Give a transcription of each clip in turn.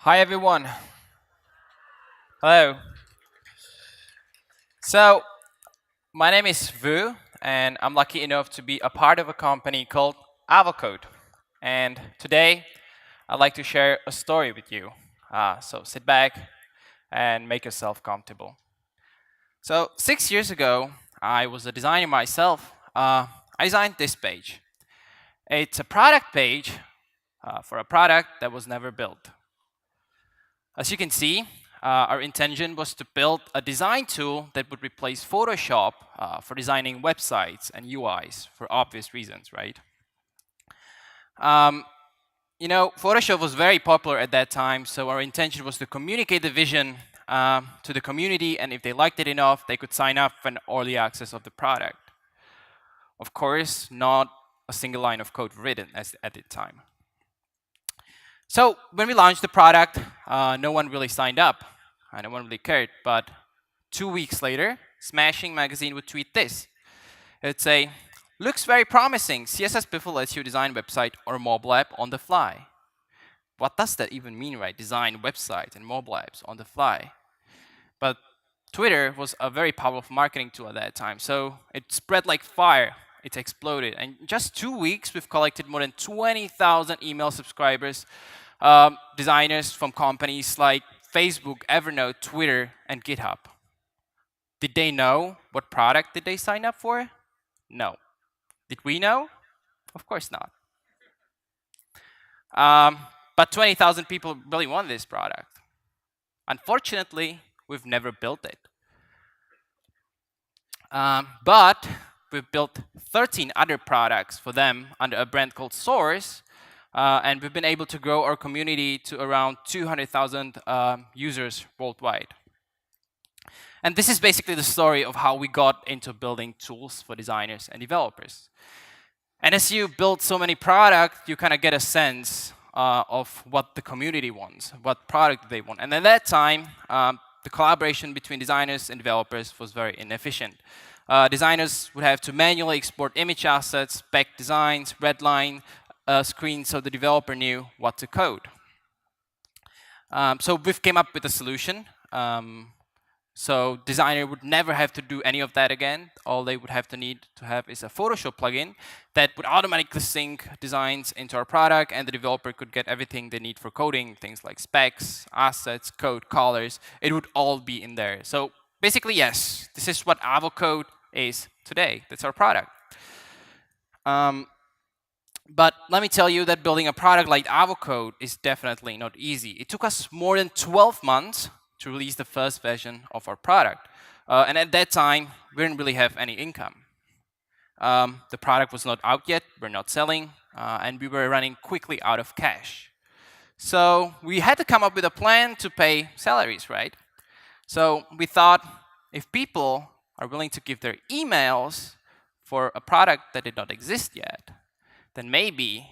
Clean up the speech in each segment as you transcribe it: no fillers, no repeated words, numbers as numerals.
Hi everyone. Hello. So, my name is Vu, and I'm lucky enough to be a part of a company called Avocode. And today, I'd like to share a story with you. So, sit back and make yourself comfortable. So, 6 years ago, I was a designer myself. I designed this page. It's a product page for a product that was never built. As you can see, our intention was to build a design tool that would replace Photoshop for designing websites and UIs for obvious reasons, right? Um, Photoshop was very popular at that time, so our intention was to communicate the vision to the community, and if they liked it enough, they could sign up for an early access of the product. Of course, not a single line of code written at the time. So when we launched the product, no one really signed up. No one really cared. But 2 weeks later, Smashing Magazine would tweet this. It'd say, looks very promising. CSS Biffle lets you design website or mobile app on the fly. What does that even mean, right? Design websites and mobile apps on the fly. But Twitter was a very powerful marketing tool at that time. So it spread like fire. It exploded. And in just 2 weeks, we've collected more than 20,000 email subscribers, designers from companies like Facebook, Evernote, Twitter, and GitHub. Did they know what product did they sign up for? No. Did we know? Of course not. Um, but 20,000 people really want this product. Unfortunately, we've never built it. But we've built 13 other products for them under a brand called Source, and we've been able to grow our community to around 200,000 users worldwide. And this is basically the story of how we got into building tools for designers and developers. And as you build so many products, you kind of get a sense of what the community wants, what product they want. And at that time, the collaboration between designers and developers was very inefficient. Designers would have to manually export image assets, spec designs, redline screens, so the developer knew what to code. So we've came up with a solution. So designer would never have to do any of that again. All they would have to need to have is a Photoshop plugin that would automatically sync designs into our product, and the developer could get everything they need for coding, things like specs, assets, code, colors. It would all be in there. So basically, yes, this is what Avocode is today. That's our product. But let me tell you that building a product like Avocode is definitely not easy. It took us more than 12 months to release the first version of our product. And at that time, we didn't really have any income. The product was not out yet, we're not selling, and we were running quickly out of cash. So we had to come up with a plan to pay salaries, right? So we thought, if people are willing to give their emails for a product that did not exist yet, then maybe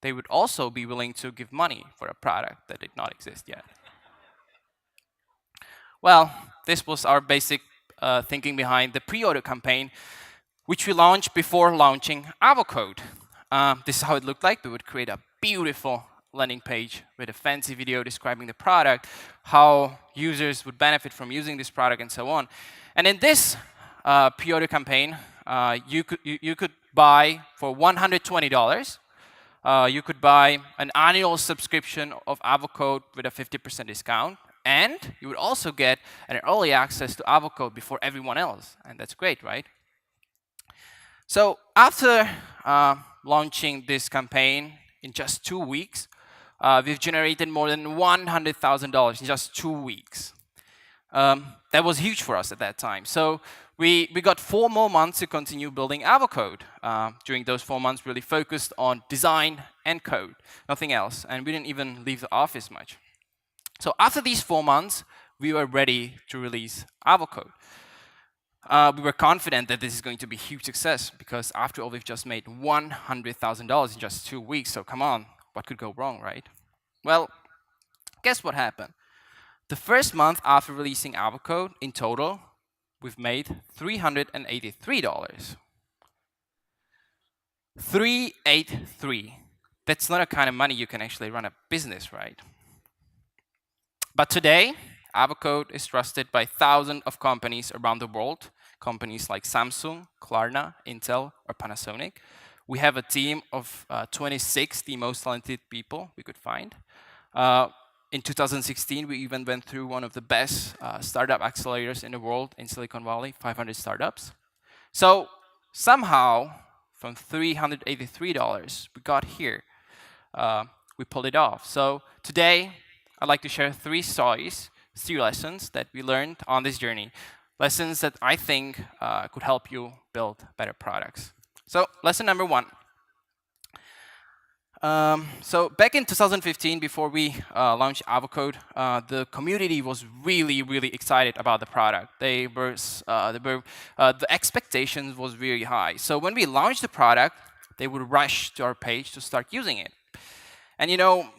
they would also be willing to give money for a product that did not exist yet. Well, this was our basic thinking behind the pre-order campaign, which we launched before launching Avocode. This is how it looked like. We would create a beautiful landing page with a fancy video describing the product, how users would benefit from using this product, and so on. And in this pre-order campaign, you could buy for $120. You could buy an annual subscription of Avocode with a 50% discount. And you would also get an early access to Avocode before everyone else. And that's great, right? So after launching this campaign in just 2 weeks, we've generated more than $100,000 in just 2 weeks. That was huge for us at that time. So we got 4 more months to continue building Avocode. During those 4 months, really focused on design and code, nothing else. And we didn't even leave the office much. So after these 4 months, we were ready to release Avocode. We were confident that this is going to be a huge success because after all, we've just made $100,000 in just 2 weeks. So come on, what could go wrong, right? Well, guess what happened? The first month after releasing Avocode, in total, we've made $383. 383. That's not a kind of money you can actually run a business, right? But today, Avocode is trusted by thousands of companies around the world, companies like Samsung, Klarna, Intel, or Panasonic. We have a team of 26, the most talented people we could find. In 2016, we even went through one of the best startup accelerators in the world in Silicon Valley, 500 startups. So somehow, from $383, we got here. We pulled it off. So today, I'd like to share 3 stories, 3 lessons that we learned on this journey. Lessons that I think could help you build better products. So lesson number 1. So back in 2015, before we launched Avocode, the community was really, really excited about the product. The expectations was very high. So when we launched the product, they would rush to our page to start using it. And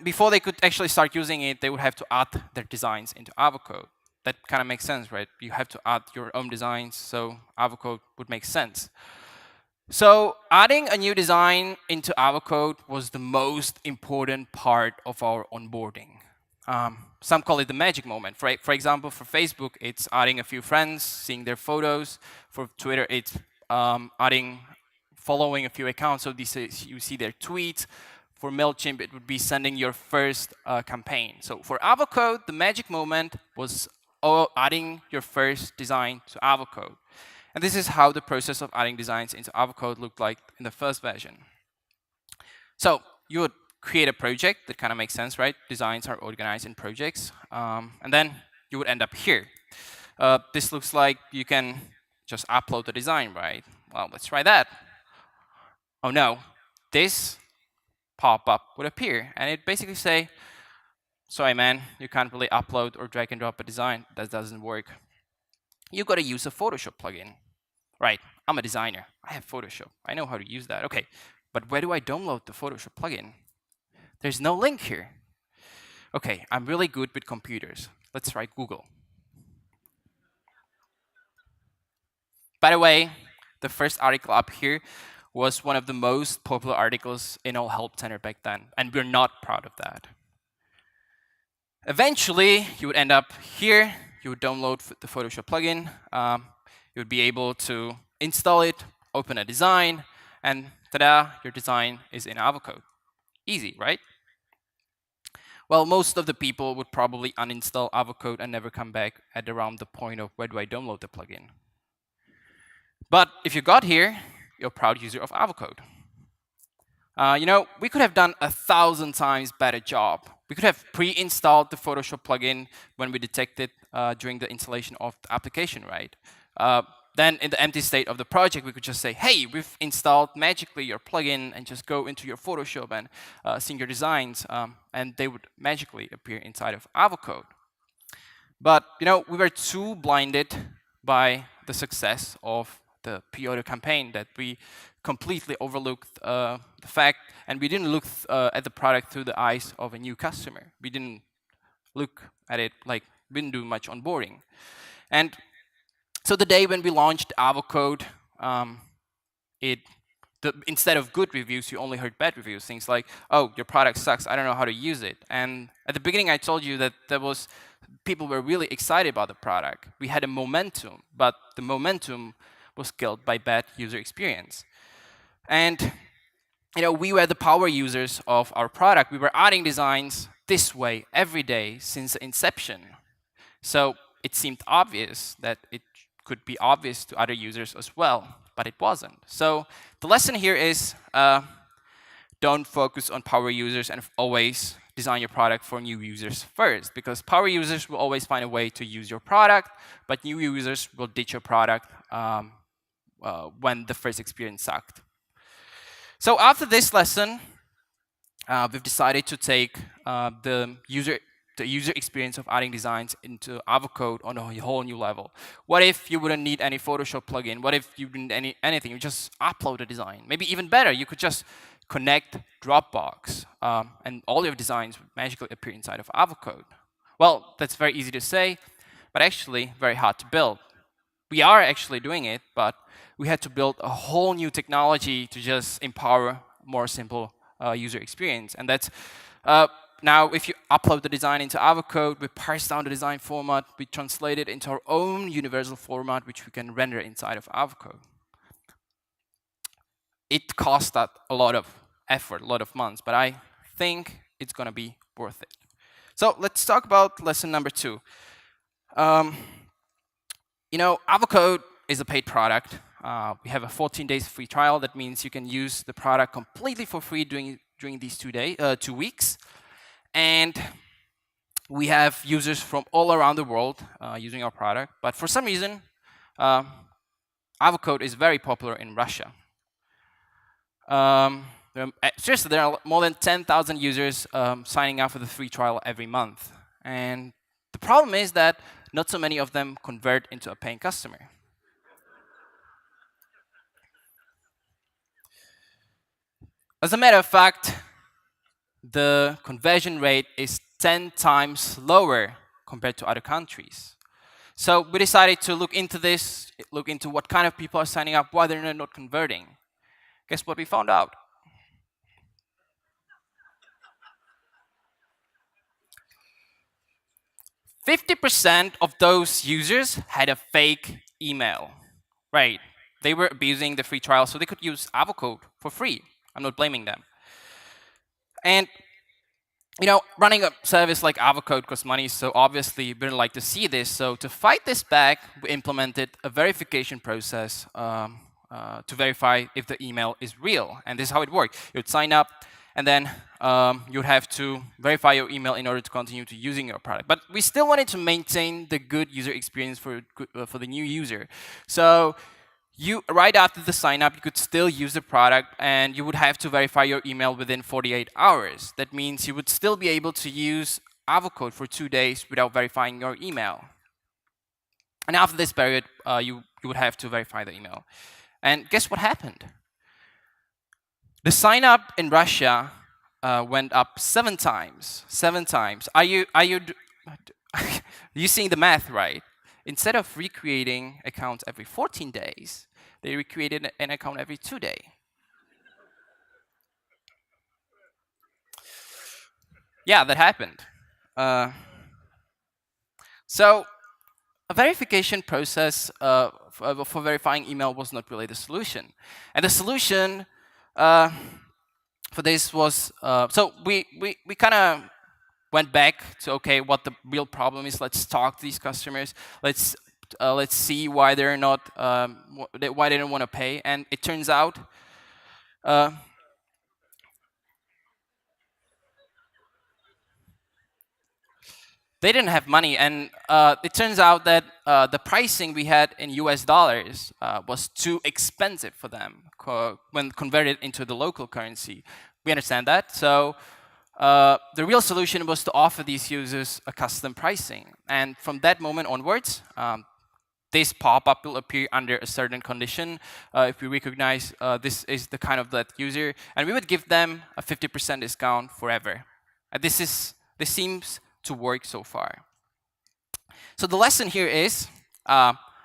before they could actually start using it, they would have to add their designs into Avocode. That kind of makes sense, right? You have to add your own designs, so Avocode would make sense. So adding a new design into Avocode was the most important part of our onboarding. Some call it the magic moment. For example, for Facebook, it's adding a few friends, seeing their photos. For Twitter, it's following a few accounts, so you see their tweets. For MailChimp, it would be sending your first campaign. So for Avocode, the magic moment was adding your first design to Avocode. And this is how the process of adding designs into Avocode looked like in the first version. So you would create a project. That kind of makes sense, right? Designs are organized in projects. And then you would end up here. This looks like you can just upload the design, right? Well, let's try that. Oh, no. This pop-up would appear. And it basically say, sorry, man, you can't really upload or drag and drop a design. That doesn't work. You got to use a Photoshop plugin. Right, I'm a designer. I have Photoshop. I know how to use that. OK, but where do I download the Photoshop plugin? There's no link here. OK, I'm really good with computers. Let's try Google. By the way, the first article up here was one of the most popular articles in our help center back then, and we're not proud of that. Eventually, you would end up here. You would download the Photoshop plugin. You would be able to install it, open a design, and ta-da, your design is in Avocode. Easy, right? Well, most of the people would probably uninstall Avocode and never come back at around the point of where do I download the plugin. But if you got here, you're a proud user of Avocode. We could have done 1,000 times better job. We could have pre-installed the Photoshop plugin when we detected during the installation of the application, right? Then in the empty state of the project, we could just say, hey, we've installed magically your plugin, and just go into your Photoshop and see your designs, and they would magically appear inside of Avocode. But we were too blinded by the success of the pre-order campaign that we completely overlooked the fact, and we didn't look at the product through the eyes of a new customer. We didn't look at it like we didn't do much onboarding. And so the day when we launched Avocode, instead of good reviews, you only heard bad reviews. Things like, oh, your product sucks, I don't know how to use it. And at the beginning, I told you that people were really excited about the product. We had a momentum, but the momentum was killed by bad user experience. And we were the power users of our product. We were adding designs this way every day since the inception. So it seemed obvious that it could be obvious to other users as well, but it wasn't. So the lesson here is don't focus on power users, and always design your product for new users first, because power users will always find a way to use your product, but new users will ditch your product when the first experience sucked. So after this lesson, we've decided to take the user experience of adding designs into Avocode on a whole new level. What if you wouldn't need any Photoshop plugin? What if you didn't need anything? You just upload a design. Maybe even better, you could just connect Dropbox, and all your designs would magically appear inside of Avocode. Well, that's very easy to say, but actually very hard to build. We are actually doing it, but we had to build a whole new technology to just empower more simple user experience. And that's now, if you upload the design into our code, we parse down the design format, we translate it into our own universal format, which we can render inside of our code. It cost that a lot of effort, a lot of months, but I think it's going to be worth it. So let's talk about lesson number 2. You know, our code is a paid product. We have a 14 days free trial. That means you can use the product completely for free during these 2 weeks. And we have users from all around the world using our product. But for some reason, our code is very popular in Russia. Seriously, there are more than 10,000 users signing up for the free trial every month. And the problem is that not so many of them convert into a paying customer. As a matter of fact, the conversion rate is 10 times lower compared to other countries. So we decided to look into this, look into what kind of people are signing up, why they're not converting. Guess what we found out? 50% of those users had a fake email. Right. They were abusing the free trial, so they could use our code for free. I'm not blaming them. And you know, running a service like our code costs money, so obviously we didn't like to see this. So to fight this back, we implemented a verification process to verify if the email is real. And this is how it worked. You would sign up, and then you would have to verify your email in order to continue to using your product. But we still wanted to maintain the good user experience for the new user. So right after the sign up, you could still use the product, and you would have to verify your email within 48 hours. That means you would still be able to use our code for 2 days without verifying your email. And after this period, you would have to verify the email. And guess what happened? The sign up in Russia went up 7 times. 7 times. Are you seeing the math right? Instead of recreating accounts every 14 days, they recreated an account every 2 days. Yeah, that happened. So a verification process for verifying email was not really the solution. And the solution for this was, so we kind of went back to, okay, what the real problem is. Let's talk to these customers. Let's see why they're not, why they don't want to pay. And it turns out, they didn't have money. And it turns out that the pricing we had in US dollars was too expensive for them when converted into the local currency. We understand that. So the real solution was to offer these users a custom pricing. And from that moment onwards, this pop-up will appear under a certain condition if we recognize this is the kind of that user. And we would give them a 50% discount forever. And this seems to work so far. So the lesson here is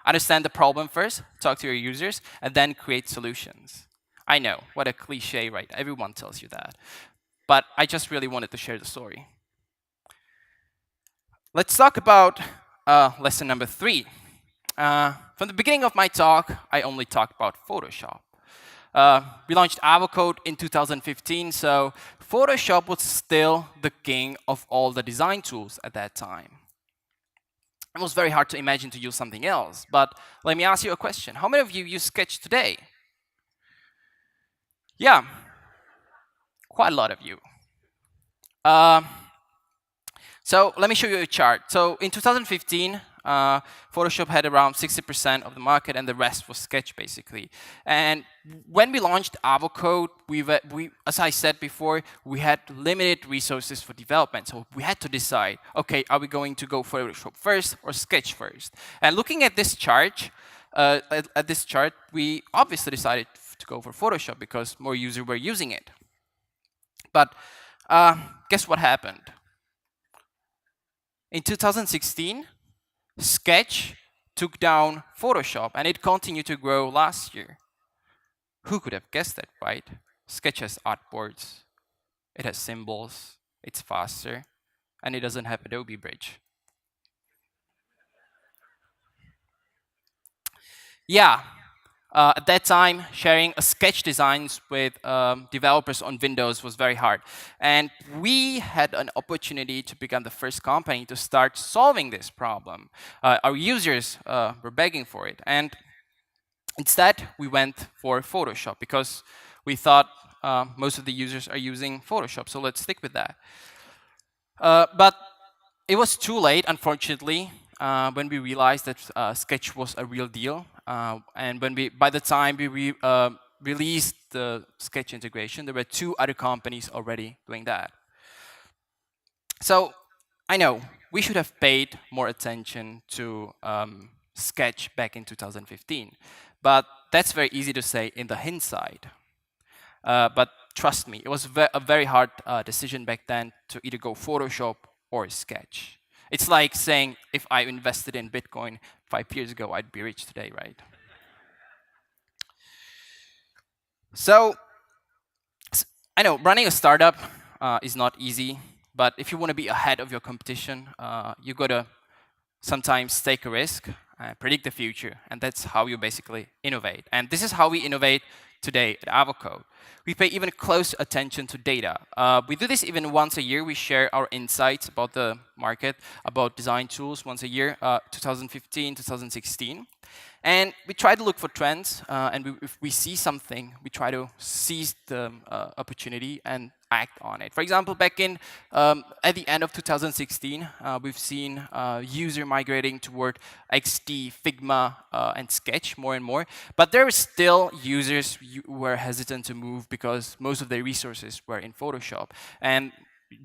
understand the problem first, talk to your users, and then create solutions. I know, what a cliche, right? Everyone tells you that. But I just really wanted to share the story. Let's talk about lesson number 3. From the beginning of my talk, I only talked about Photoshop. We launched our code in 2015, so Photoshop was still the king of all the design tools at that time. It was very hard to imagine to use something else. But let me ask you a question. How many of you use Sketch today? Yeah, quite a lot of you. So let me show you a chart. So in 2015, Photoshop had around 60% of the market, and the rest was Sketch, basically. And when we launched our code, as I said before, we had limited resources for development. So we had to decide, okay, are we going to go Photoshop first or Sketch first? And looking at this chart, we obviously decided to go for Photoshop because more users were using it. But guess what happened? In 2016, Sketch took down Photoshop, and it continued to grow last year. Who could have guessed that, right? Sketch has artboards, it has symbols, it's faster. and it doesn't have Adobe Bridge. Yeah, at that time, sharing sketch designs with developers on Windows was very hard. And we had an opportunity to become the first company to start solving this problem. Our users were begging for it. And instead, we went for Photoshop because we thought most of the users are using Photoshop, so let's stick with that. But it was too late, unfortunately, when we realized that Sketch was a real deal. And when by the time we released the Sketch integration, there were 2 other companies already doing that. So I know we should have paid more attention to Sketch back in 2015. But that's very easy to say in the hindsight. But trust me, it was a very hard decision back then to either go Photoshop or Sketch. It's like saying if I invested in Bitcoin 5 years ago, I'd be rich today, right? So I know running a startup is not easy, but if you want to be ahead of your competition, you got to sometimes take a risk, predict the future, and that's how you basically innovate. And this is how we innovate today at Avocode. We pay even close attention to data. We do this even once a year. We share our insights about the market, about design tools once a year, 2015, 2016. And we try to look for trends, and if we see something, we try to seize the opportunity and act on it. For example, back in at the end of 2016, we've seen user migrating toward XD, Figma, and Sketch more and more. But there are still users who were hesitant to move because most of their resources were in Photoshop, and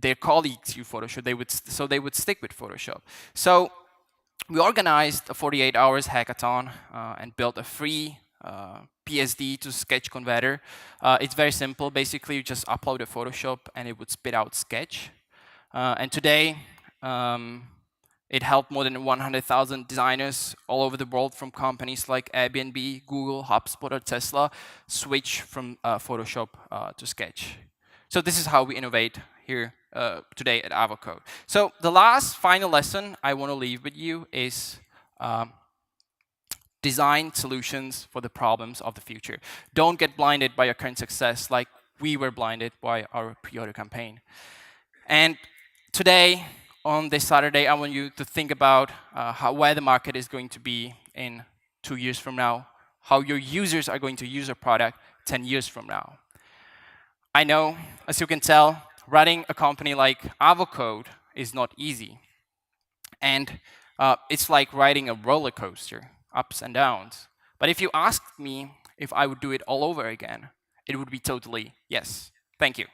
their colleagues use Photoshop. They would stick with Photoshop. So we organized a 48 hours hackathon and built a free PSD to Sketch converter. It's very simple. Basically, you just upload a Photoshop and it would spit out Sketch. And today, it helped more than 100,000 designers all over the world from companies like Airbnb, Google, HubSpot, or Tesla switch from Photoshop to Sketch. So this is how we innovate here today at Avocode. So the last final lesson I want to leave with you is design solutions for the problems of the future. Don't get blinded by your current success like we were blinded by our pre-order campaign. And today, on this Saturday, I want you to think about where the market is going to be in 2 years from now, how your users are going to use your product 10 years from now. I know, as you can tell, running a company like Avocode is not easy. And it's like riding a roller coaster, ups and downs. But if you asked me if I would do it all over again, it would be totally yes. Thank you.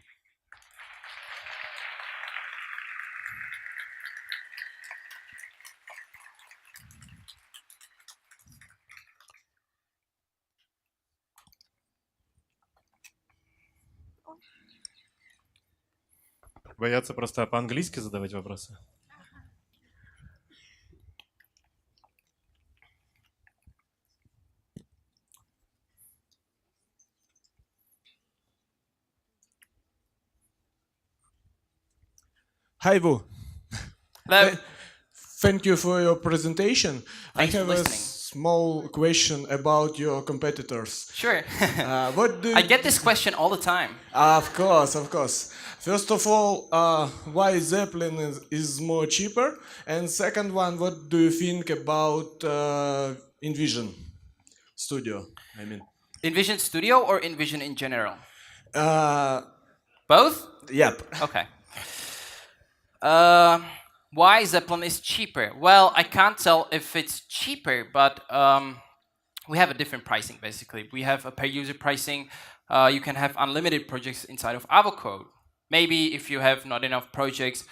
Боятся просто по-английски задавать вопросы. Hi, Vu. Hello. Thank you for your presentation. Thanks I for have a listening. small question about your competitors. Sure. What do you I get this question all the time. Of course, of course. First of all, why Zeppelin is more cheaper? And second one, what do you think about InVision Studio? I mean, InVision Studio or InVision in general? uh, Both? yep. Okay. Why Zeppelin is cheaper? Well, I can't tell if it's cheaper, but we have a different pricing, basically. We have a per-user pricing. You can have unlimited projects inside of Avocode. Maybe if you have not enough projects,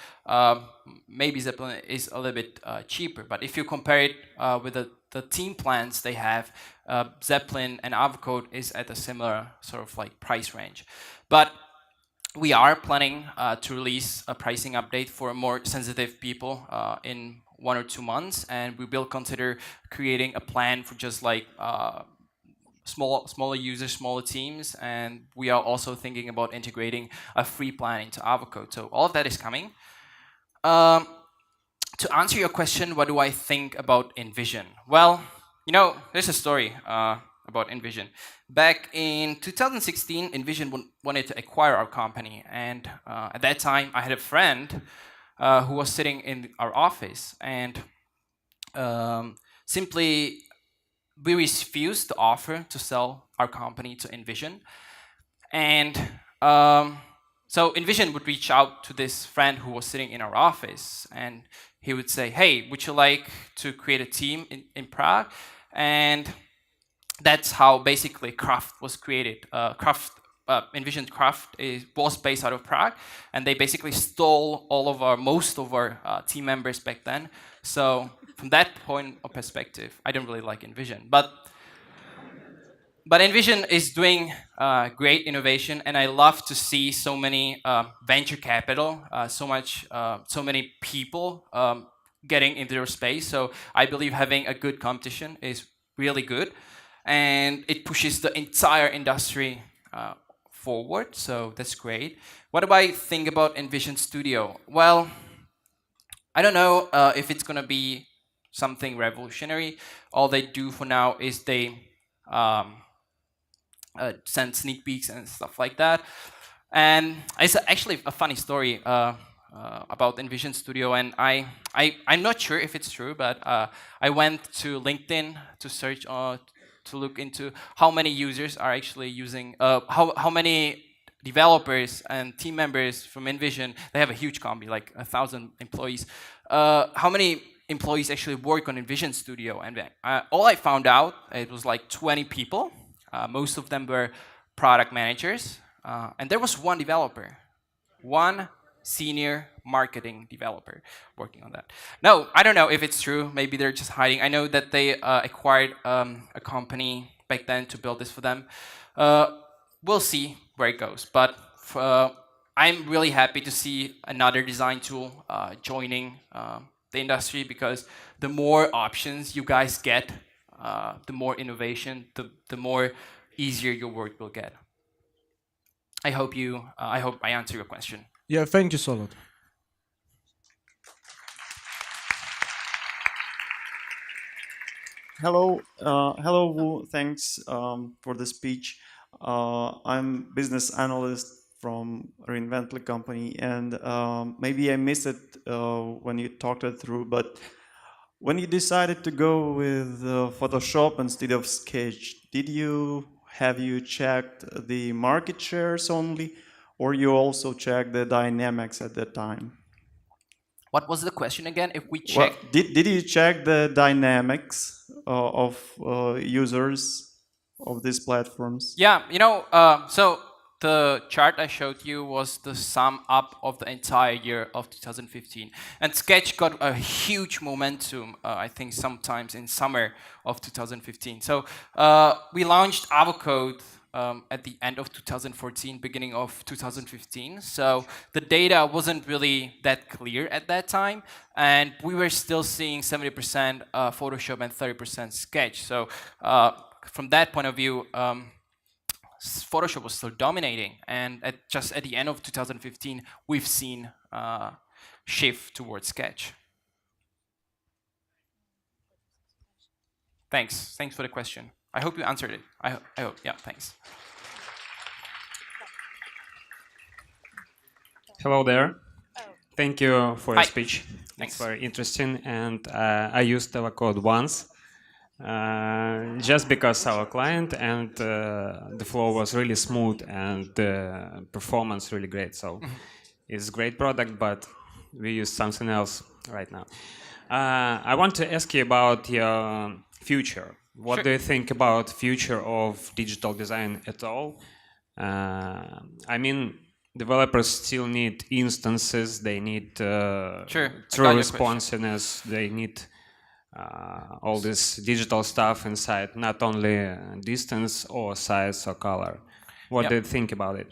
maybe Zeppelin is a little bit cheaper. But if you compare it with the team plans they have, Zeppelin and Avocode is at a similar sort of like price range. But we are planning to release a pricing update for more sensitive people in 1 or 2 months, and we will consider creating a plan for just like smaller users, smaller teams, and we are also thinking about integrating a free plan into Avocode. So all of that is coming. Um, to answer your question, what do I think about InVision? Well, you know, there's a story about InVision. Back in 2016, InVision wanted to acquire our company, and at that time, I had a friend who was sitting in our office, and simply we refused the offer to sell our company to InVision, and so InVision would reach out to this friend who was sitting in our office, and he would say, "Hey, would you like to create a team in Prague?" And that's how basically Craft was created. InVision Craft was based out of Prague, and they basically stole most of our team members back then. So from that point of perspective, I don't really like InVision, but InVision is doing great innovation, and I love to see so many venture capital, so many people getting into their space. So I believe having a good competition is really good, and it pushes the entire industry forward. So that's great. What do I think about InVision Studio? Well, I don't know if it's gonna be something revolutionary. All they do for now is they send sneak peeks and stuff like that. And it's actually a funny story about InVision Studio, and I'm not sure if it's true, but I went to LinkedIn to search to look into how many users are actually using how many developers and team members from InVision. They have a huge company, like 1,000 employees. How many employees actually work on InVision Studio? And all I found out, it was like 20 people. Most of them were product managers, and there was one developer, one senior marketing developer working on that. No, I don't know if it's true. Maybe they're just hiding. I know that they acquired a company back then to build this for them. We'll see where it goes. But I'm really happy to see another design tool joining the industry, because the more options you guys get, the more innovation, the more easier your work will get. I hope I answer your question. Yeah, thank you so lot. Hello, hello, Wu. Thanks for the speech. I'm business analyst from Reinvently company, and maybe I missed it when you talked it through. But when you decided to go with Photoshop instead of Sketch, have you checked the market shares only, or you also checked the dynamics at that time? What was the question again? If we Well, check, did you check the dynamics of users of these platforms? yeah, so the chart I showed you was the sum up of the entire year of 2015, and Sketch got a huge momentum. I think sometimes in summer of 2015. So we launched Avocode at the end of 2014, beginning of 2015. So the data wasn't really that clear at that time, and we were still seeing 70% Photoshop and 30% Sketch. So from that point of view, Photoshop was still dominating, and just at the end of 2015, we've seen shift towards Sketch. Thanks for the question. I hope you answered it. I hope, yeah, thanks. Hello there. Thank you for Hi. your speech. Thanks. It's very interesting, and I used Avocode once, just because our client and the flow was really smooth and the performance really great. So it's a great product, but we use something else right now. I want to ask you about your future. What Sure. do you think about future of digital design at all? I mean, developers still need instances, they need Sure, I got true your question. responsiveness, they need all this digital stuff inside, not only distance or size or color. What do you think about it?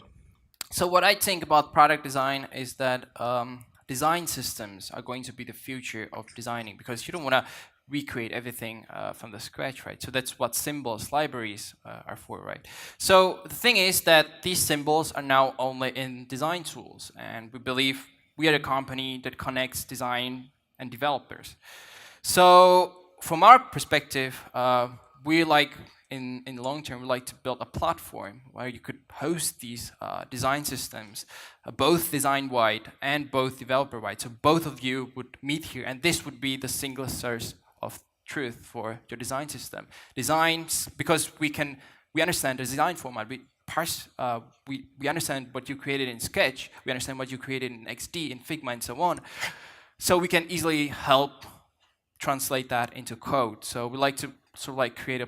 So what I think about product design is that design systems are going to be the future of designing, because you don't want to recreate everything from the scratch, right? So that's what symbols, libraries are for, right? So the thing is that these symbols are now only in design tools, and we believe we are a company that connects design and developers. So from our perspective, we like in the long term, we like to build a platform where you could host these design systems, both design-wide and both developer-wide. So both of you would meet here, and this would be the single source of truth for your design system. Designs, because we understand the design format. We understand what you created in Sketch. We understand what you created in XD, in Figma, and so on. So we can easily help translate that into code. So we like to sort of like create a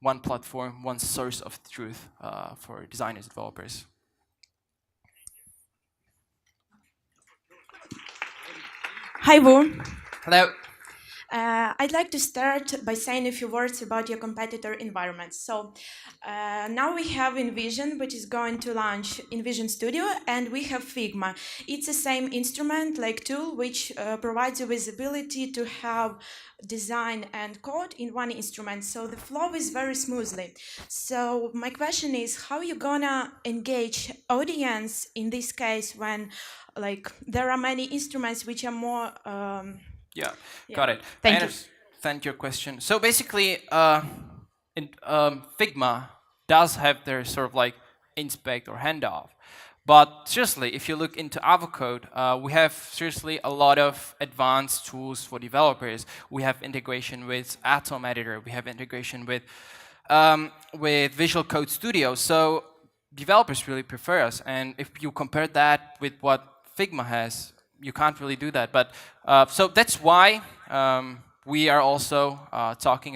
one platform, one source of truth for designers, developers. Hi, Wu. Hello. I'd like to start by saying a few words about your competitor environment. So now we have InVision, which is going to launch InVision Studio, and we have Figma. It's the same instrument, like tool, which provides you with ability to have design and code in one instrument. So the flow is very smoothly. So my question is, how are you gonna engage audience in this case when like there are many instruments which are more Yeah, got it. Thank I you. understand your question. So basically, Figma does have their sort of like inspect or handoff. But seriously, if you look into Avocode, we have seriously a lot of advanced tools for developers. We have integration with Atom Editor. We have integration with Visual Code Studio. So developers really prefer us. And if you compare that with what Figma has, you can't really do that. But so that's why we are also talking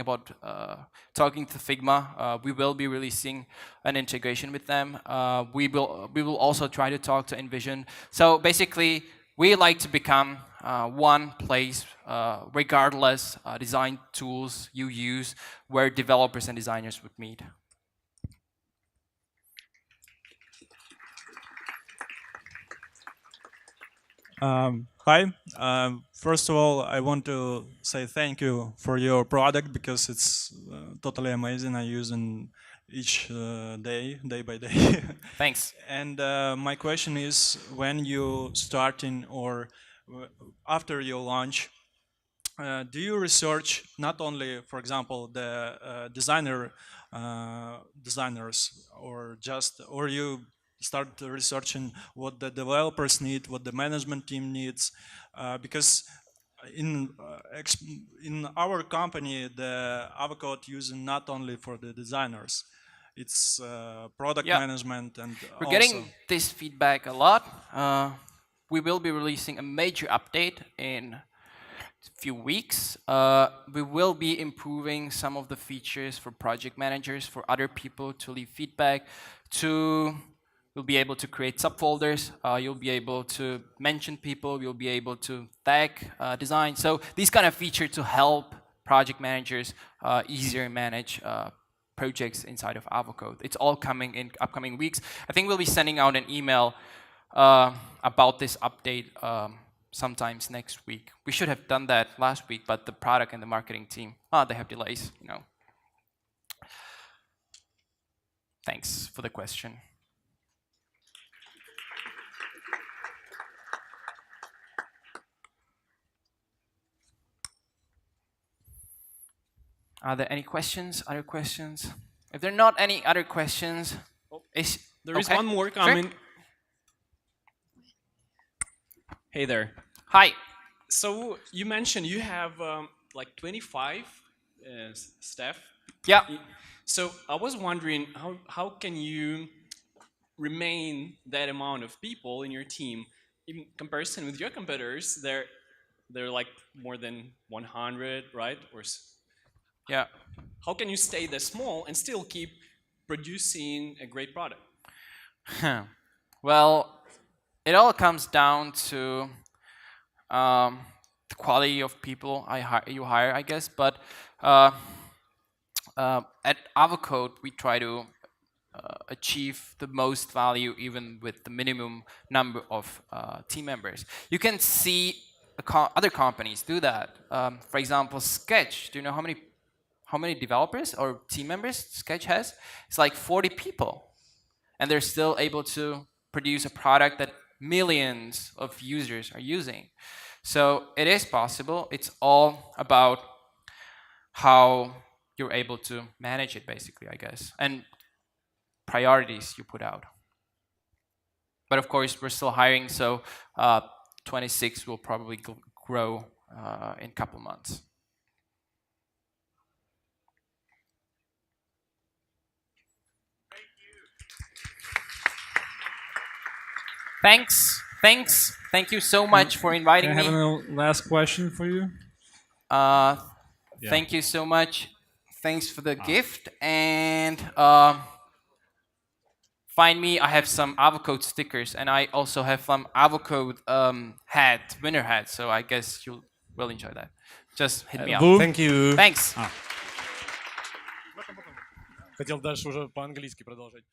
to Figma. We will be releasing an integration with them. We will also try to talk to InVision. So basically, we like to become one place, regardless design tools you use, where developers and designers would meet. Hi. First of all, I want to say thank you for your product because it's totally amazing. I use it each day by day. Thanks. And my question is, when you starting or after you launch, do you research not only, for example, the designers, or you start researching what the developers need, what the management team needs, because in our company, the Avocode using not only for the designers, it's product management and we're also getting this feedback a lot. We will be releasing a major update in few weeks. We will be improving some of the features for project managers, for other people to leave feedback. You'll be able to create subfolders. You'll be able to mention people. You'll be able to tag design. So these kind of features to help project managers easier manage projects inside of Avocode. It's all coming in upcoming weeks. I think we'll be sending out an email about this update sometimes next week. We should have done that last week, but the product and the marketing team, they have delays, you know. Thanks for the question. Are there any questions? Other questions? If there are not any other questions, there is one more coming. Sure. Hey there. Hi. So you mentioned you have like 25 staff. Yeah. So I was wondering how can you remain that amount of people in your team in comparison with your competitors? They're like more than 100, right? Or yeah. How can you stay that small and still keep producing a great product? Well, it all comes down to the quality of people you hire, I guess. But at Avocode, we try to achieve the most value even with the minimum number of team members. You can see other companies do that. For example, Sketch. Do you know how many developers or team members Sketch has? It's like 40 people. And they're still able to produce a product that millions of users are using. So it is possible. It's all about how you're able to manage it, basically, I guess, and priorities you put out. But of course, we're still hiring, so 26 will probably grow in a couple months. Thank you so much for inviting I me. have a last question for you. Thank you so much. Thanks for the gift, and find me. I have some Avocode stickers, and I also have some Avocode winner hat. So I guess you will enjoy that. Just hit me up. Thank you. Thanks. Хотел дальше уже по-английски продолжать.